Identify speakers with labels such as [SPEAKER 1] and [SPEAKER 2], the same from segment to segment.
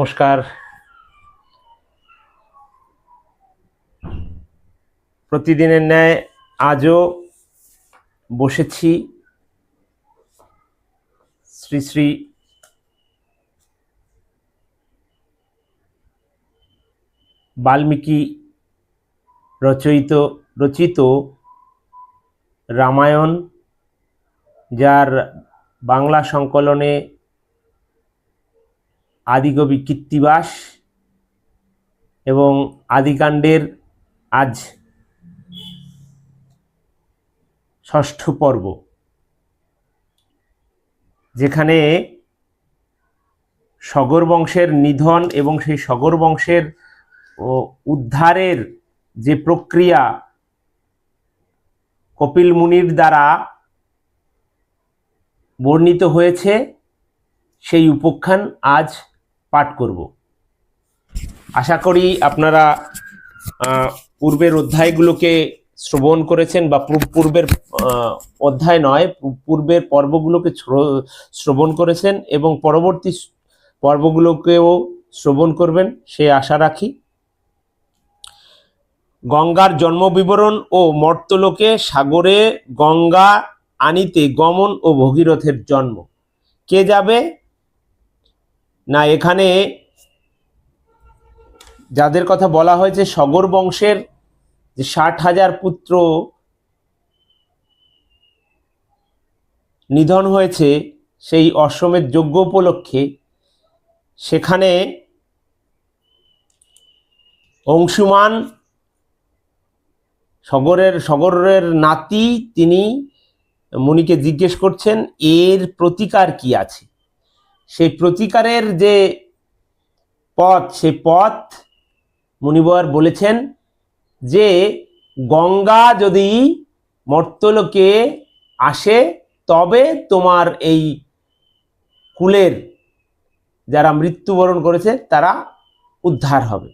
[SPEAKER 1] নমস্কার। প্রতিদিনের ন্যায় আজও বসেছি শ্রী শ্রী বাল্মীকি রচিত রামায়ণ, যার বাংলা সংকলনে আদিকবি কৃত্তিবাস এবং আদিকাণ্ডের আজ ষষ্ঠ পর্ব, যেখানে সগর বংশের নিধন এবং সেই সগর বংশের উদ্ধারের যে প্রক্রিয়া কপিল মুনির দ্বারা বর্ণিত হয়েছে, সেই উপাখ্যান আজ পাঠ করব। আশা করি আপনারা পূর্বের অধ্যায়গুলোকে শ্রবণ করেছেন, বা পূর্বের অধ্যায় নয়, পূর্বের পর্বগুলোকে শ্রবণ করেছেন এবং পরবর্তী পর্বগুলোকেও শ্রবণ করবেন সে আশা রাখি। গঙ্গার জন্ম বিবরণ ও মর্তলোকে সাগরে গঙ্গা আনিতে গমন ও ভগীরথের জন্ম। কে যাবে না? এখানে যাদের কথা বলা হয়েছে, সগর বংশের যে 60,000 পুত্র নিধন হয়েছে সেই অশ্বমেধ যজ্ঞ উপলক্ষে, সেখানে অংশুমান সগরের নাতি, তিনি মুনিকে জিজ্ঞেস করছেন এর প্রতিকার কি আছে। সেই প্রতিকারের যে পথ, সেই পথ মুনিবর বলেছেন যে গঙ্গা যদি মর্তলোকে আসে তবে তোমার এই কুলের যারা মৃত্যুবরণ করেছে তারা উদ্ধার হবে।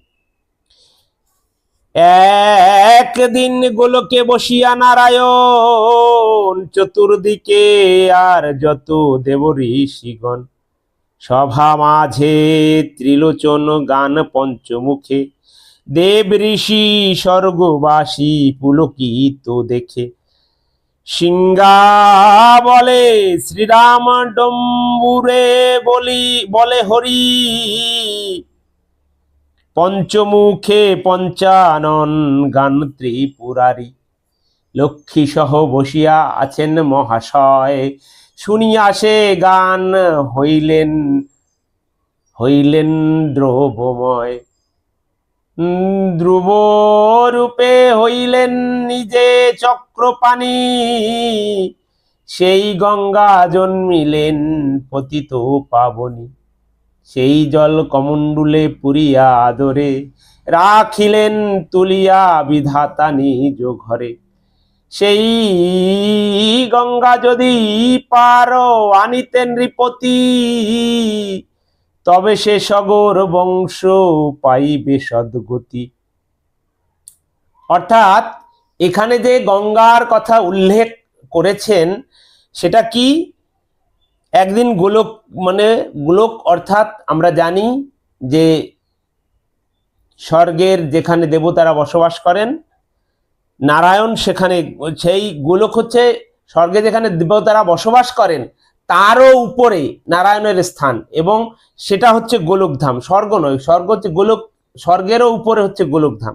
[SPEAKER 1] একদিন গোলকে বসিয়া নারায়ণ, চতুর্দিকে আর যত দেব ঋষিগণ, সভা মাঝে ত্রিলোচন গান পঞ্চমুখে, দেব ঋষি স্বর্গবাসী পুলকিত দেখে। সিংহা বলে শ্রীরাম ডম্বুরে বলে হরি, পঞ্চমুখে পঞ্চানন গান ত্রিপুরারি। লক্ষ্মী সহ বসিয়া আছেন মহাশয়, শুনিয়া সে গান হইলেন দ্রবময়। ধ্রুব রূপে হইলেন নিজে চক্রপাণি, সেই গঙ্গা জন্মিলেন পতিত পাবনী। সেই জল কমণ্ডুলে পুরিয়া আদরে, রাখিলেন তুলিয়া বিধাতা নিজ ঘরে। সেই গঙ্গা যদি পার আনিতেন নৃপতি, তবে সে সগর বংশ পাইবে সদ্গতি। অর্থাৎ এখানে যে গঙ্গার কথা উল্লেখ করেছেন সেটা কি? একদিন গোলক অর্থাৎ আমরা জানি যে স্বর্গের যেখানে দেবতারা বসবাস করেন, নারায়ণ সেখানে, সেই গোলক হচ্ছে স্বর্গে যেখানে দেবতারা বসবাস করেন তারও উপরে নারায়ণের স্থান, এবং সেটা হচ্ছে গোলকধাম। স্বর্গ নয়, স্বর্গ হচ্ছে গোলক, স্বর্গেরও উপরে হচ্ছে গোলকধাম।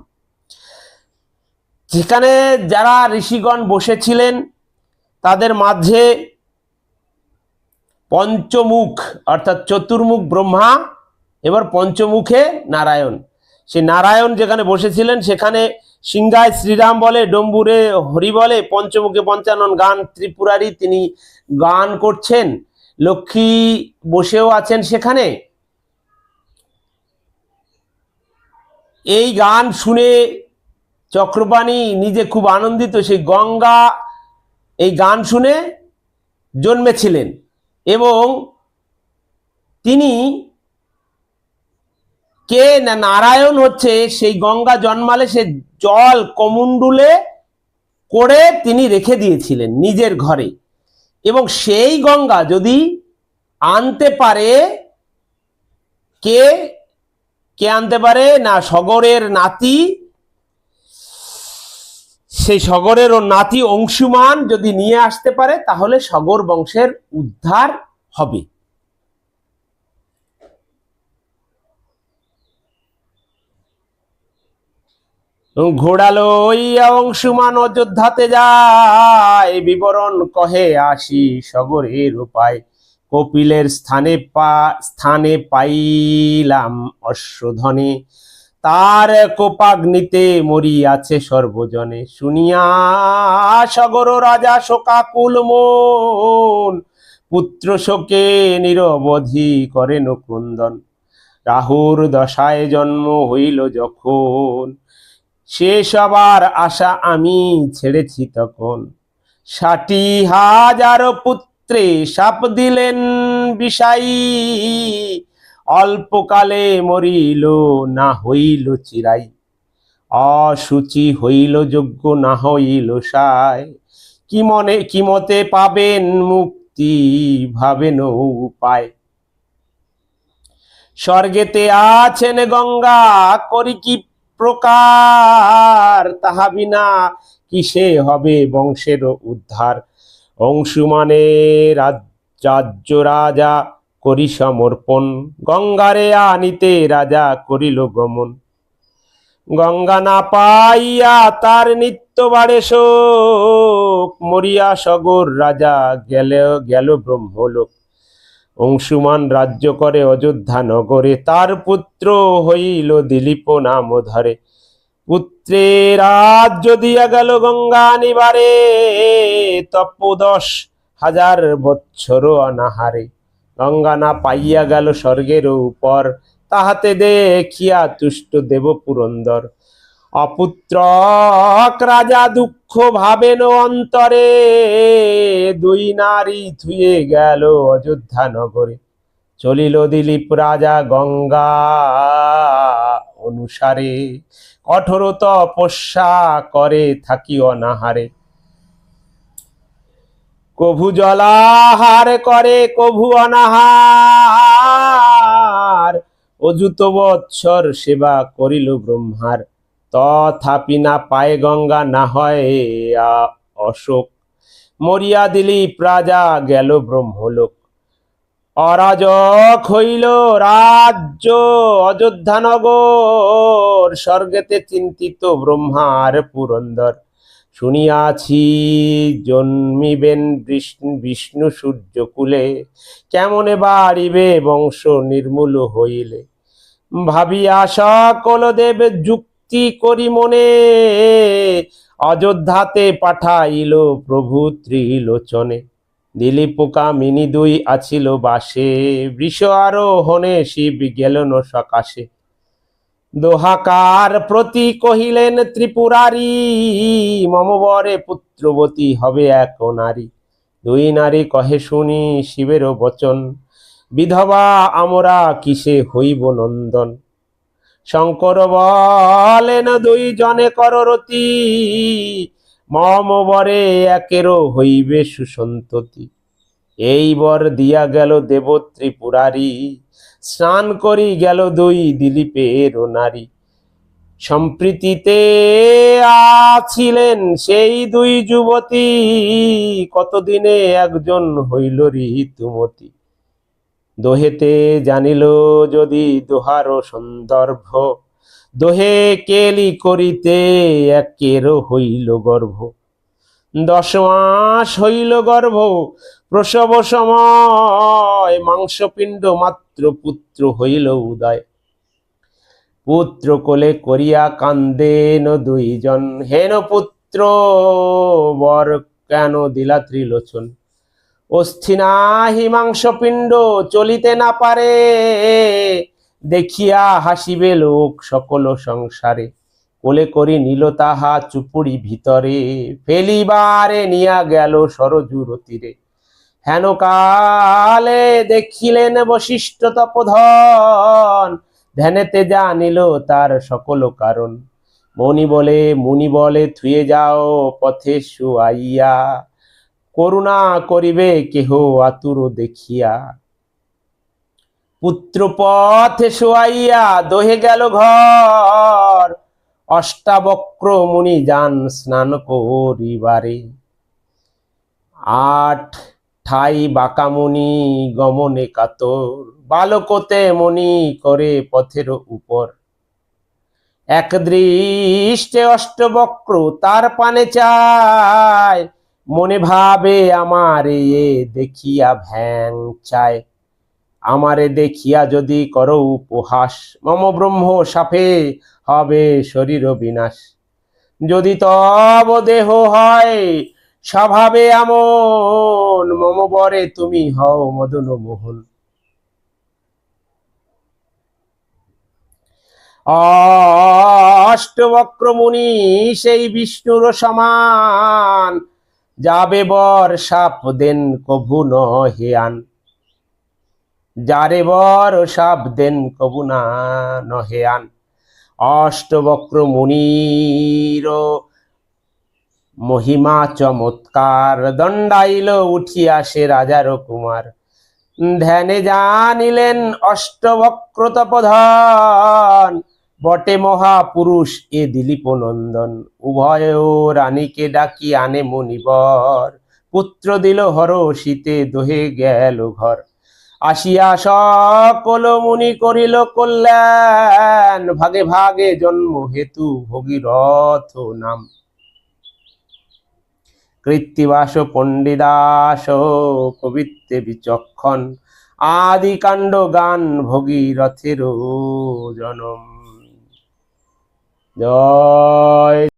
[SPEAKER 1] যেখানে যারা ঋষিগণ বসেছিলেন তাদের মাঝে পঞ্চমুখ অর্থাৎ চতুর্মুখ ব্রহ্মা, এবার পঞ্চমুখে নারায়ণ। সে নারায়ণ যেখানে বসেছিলেন সেখানে সিংহায় শ্রীরাম বলে, ডম্বুরে হরি বলে, পঞ্চমুখে পঞ্চানন গান ত্রিপুরারি, তিনি গান করছেন। লক্ষ্মী বসেও আছেন সেখানে। এই গান শুনে চক্রপাণি নিজে খুব আনন্দিত। সেই গঙ্গা এই গান শুনে জন্মেছিলেন এবং তিনি কে না, নারায়ণ হচ্ছে সেই গঙ্গা জন্মালে সে জল কমণ্ডুলে করে তিনি রেখে দিয়েছিলেন নিজের ঘরে, এবং সেই গঙ্গা যদি আনতে পারে কে কে আনতে পারে না সগরের নাতি, সেই সগরের ও নাতি অংশুমান যদি নিয়ে আসতে পারে তাহলে সগর বংশের উদ্ধার হবে। ঘোড়া লইয়া অংশুমান অযোধ্যাতে যায়, বিবরণ কহে আসি সগরের উপায়। কপিলের স্থানে পাইলাম অশ্বধনে, তার কোপাগ্নিতে মরিয়াছে সর্বজনে। শুনিয়া সগর রাজা শোকাকুল মন, পুত্র শোকে নিরবধি করেন ক্রন্দন। রাহুর দশায় জন্ম হইল যখন, সে সবার আশা আমি ছেড়েছি তখন। 60,000 পুত্রে সাপ দিলেন বিষাই, অল্পকালে মরিল না হইল চিরাই। অসুচি হইল যজ্ঞ না হইল সায়, কি মতে পাবেন মুক্তি ভাবেন উপায়। স্বর্গেতে আছেন গঙ্গা করি কি প্রকার, তাহা বিনা কিসে হবে বংশের উদ্ধার। অংশুমানের রাজ্য রাজা করি সমর্পণ, গঙ্গারে আনিতে রাজা করিল গমন। গঙ্গা না পাইয়া তার নিত্য বাড়ে শোক, মরিয়া সগর রাজা গেল ব্রহ্মলোক। অংশুমান রাজ্য করে অযোধ্যা নগরে, তার পুত্র হইল দিলীপ নাম ধরে। পুত্রের রাজ্য দিয়া গেল গঙ্গা নিবারে, তপ 10,000 বৎসর অনাহারে। গঙ্গা না পাইয়া গেল স্বর্গের উপর, তাহাতে দেখিয়া তুষ্ট দেব পুরন্দর। অপুত্রক রাজা দুঃখ ভাবেন অন্তরে, 2 নারী থুয়ে গেল অযোধ্যা নগরে। চলিল দিলীপ রাজা গঙ্গা অনুসারে, কঠোর তপস্যা করে থাকি অনাহারে। কভু জলাহার করে কভু অনাহার, অযুত বৎসর সেবা করিল ব্রহ্মার। তথাপি না পায় গঙ্গা না হয় অশোক, মরিয়া দিলীপ রাজা গেল ব্রহ্মলোক। অরাজক হইল রাজ্য অযোধ্যা নগর, স্বর্গেতে চিন্তিত ব্রহ্মার পুরন্দর। শুনিয়াছি জন্মিবেন বিষ্ণু সূর্য কুলে, কেমনে বাড়িবে বংশ নির্মূল হইলে। ভাবিয়া সকল দেব যুক্তি করি মনে, অযোধ্যাতে পাঠাইল প্রভু ত্রিলোচনে। দিলীপ কামিনী 2 আছিল বাসে, বৃষ আরোহণে শিব গেলেন সকাশে। দোহাকার প্রতি কহিলেন ত্রিপুরারি, মম বরে পুত্রবতী হবে এক নারী। 2 নারী কহে শুনি শিবের বচন, বিধবা আমরা কিসে হইব নন্দন। শঙ্কর বলেন 2 জনে কররতি, মম বরে একেরও হইবে সুসন্ততি। এই বর দিয়া গেল দেব ত্রিপুরারি, স্নান করি গেল 2 দিলীপের নারী। সম্প্রীতিতে আছিলেন সেই 2 যুবতী, কতদিনে একজন হইল ঋতুমতি। দোহেতে জানিল যদি দোহার সন্দর্ভ, দোহে কেলি করিতে একের হইল গর্ভ। 10 মাস হইল গর্ভ প্রসব সময়, মাংসপিণ্ড মাত্র পুত্র হইল উদয়। পুত্র কোলে করিয়া কান্দেন 2 জন, হেন পুত্র বর কেন দিলা ত্রিলোচন। অস্থি নাহি মাংসপিণ্ড চলিতে না পারে, দেখিয়া হাসিবে লোক সকল সংসারে। কোলে করি নিল তাহা চুপুড়ি ভিতরে, ফেলিবারে নিয়া গেল সরজুর তীরে। হেন কালে দেখিলেন বশিষ্ঠ তপোধন, ধ্যানেতে জানিল তার সকল কারণ। মুনি বলে থুয়ে যাও পথে শুয়াইয়া, করুণা করিবে কেহ আতুর দেখিয়া। পুত্র পথে শোয়াইয়া দহে গেল ঘর, অষ্টাবক্র মুনি যান স্নান করিবারে। আট ঠাই বাঁকামুনি গমনে কাতর, বালকতে মনি করে পথের উপর। এক দৃষ্টে অষ্টবক্র তার পানে চায়, মনে ভাবে আমারে এ দেখিয়া ভ্যাং চায়। আমারে দেখিয়া যদি করো উপহাস, মম ব্রহ্ম সাপে হবে শরীর বিনাশ। যদি তব দেহ হয় স্বভাবে আমন, মম বরে তুমি হও মদন মোহন। অষ্টবক্র মুনি সেই বিষ্ণুর সমান, যাবে বর সাপ দেন কভু নহেয়ান। যারে বর সাপ দেন কভু না নহেয়ান। অষ্টবক্র মুনির মহিমা চমৎকার, দণ্ডাইল উঠিয়া সে রাজার কুমার। ধ্যানে জানিলেন অষ্টবক্র তপধন, বটে মহাপুরুষ এ দিলীপ নন্দন। উভয় রানীকে ডাকি আনে মুনিবর, পুত্র দিল হরষিতে দহে গেল ঘর। আসিয়া সকল মুনি করিল কল্যাণ, ভাগে ভাগে জন্ম হেতু ভগীরথ নাম। কৃত্তিবাস পণ্ডিদাস কবিত্বে বিচক্ষণ, আদি কাণ্ড গান ভগীরথের জনম। জয়।